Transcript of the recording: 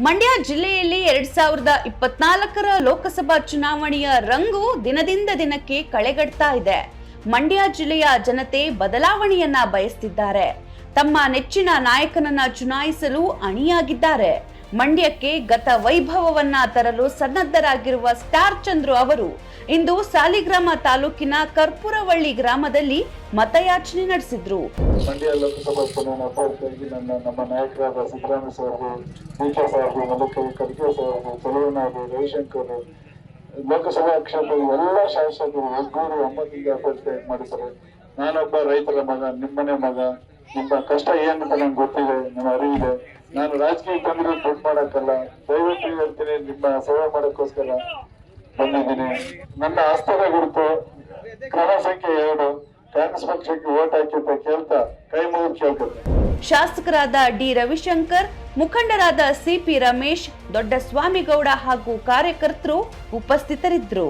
ಮಂಡ್ಯ ಜಿಲ್ಲೆಯಲ್ಲಿ 2024ರ ಲೋಕಸಭಾ ಚುನಾವಣೆಯ ರಂಗು ದಿನದಿಂದ ದಿನಕ್ಕೆ ಕಳೆಗಟ್ತಾ ಇದೆ. ಮಂಡ್ಯ ಜಿಲ್ಲೆಯ ಜನತೆ ಬದಲಾವಣೆಯನ್ನ ಬಯಸುತ್ತಿದ್ದಾರೆ. ತಮ್ಮ ನೆಚ್ಚಿನ ನಾಯಕನನ್ನ ಚುನಾಯಿಸಲು ಅಣಿಯಾಗಿದ್ದಾರೆ. ಮಂಡ್ಯಕ್ಕೆ ಗತ ವೈಭವವನ್ನ ತರಲು ಸನ್ನದ್ಧರಾಗಿರುವ ಸ್ಟಾರ್ ಚಂದ್ರು ಅವರು ಇಂದು ಸಾಲಿಗ್ರಾಮ ತಾಲೂಕಿನ ಕರ್ಪೂರವಳ್ಳಿ ಗ್ರಾಮದಲ್ಲಿ ಮತಯಾಚನೆ ನಡೆಸಿದ್ರು. ಮಂಡ್ಯ ಲೋಕಸಭಾ ಚುನಾವಣಾ ಅಭ್ಯರ್ಥಿಯಾಗಿ ನಮ್ಮ ನಾಯಕರಾದ ಸಿದ್ದರಾಮಯ್ಯ ಸಾಹೇಬರು, ಡಿ.ಕೆ. ಸಾಹೇಬರು, ಮಲ್ಲಿಕಾರ್ಜುನ ಖರ್ಗೆ ಸಾಹೇಬರು, ಚಲುವನಾಡು, ರವಿಶಂಕರ್, ಲೋಕಸಭಾ ಕ್ಷೇತ್ರದ ಎಲ್ಲ ಶಾಸಕರು ಒಗ್ಗೂರು ಒಮ್ಮತದಿಂದ ಅಭ್ಯರ್ಥಿ ಮಾಡಿದ್ದಾರೆ. ನಾನೊಬ್ಬ ರೈತರ ಮಗ, ನಿಮ್ಮನೆ ಮಗ. ನಿಮ್ಮ ಕಷ್ಟ ಏನು ಅಂತ ನಂಗೆ ಗೊತ್ತಿದೆ, ನನ್ನ ಅರಿವಿದೆ. ನಾನು ರಾಜಕೀಯ ಬಂದಿರೋ ದುಡ್ಡು ಮಾಡಕ್ಕಲ್ಲ, ದಯವಿಟ್ಟು ಹೇಳ್ತೀನಿ, ನಿಮ್ಮ ಸೇವೆ ಮಾಡೋಕ್ಕೋಸ್ಕರ ಬಂದಿದ್ದೀನಿ. ನನ್ನ ಹಸ್ತದ ಗುರುತು ಕ್ರಮ ಸಂಖ್ಯೆ 2, ಕಾಂಗ್ರೆಸ್ ಪಕ್ಷಕ್ಕೆ ವೋಟ್ ಹಾಕಿ ಅಂತ ಕೇಳ್ತಾ ಕೈ ಮುಗಿದು ಕೇಳ್ತಾರೆ. ಶಾಸಕರಾದ ಡಿ. ರವಿಶಂಕರ್, ಮುಖಂಡರಾದ ಸಿ.ಪಿ. ರಮೇಶ್, ದೊಡ್ಡ ಸ್ವಾಮಿಗೌಡ ಹಾಗೂ ಕಾರ್ಯಕರ್ತರು ಉಪಸ್ಥಿತರಿದ್ದರು.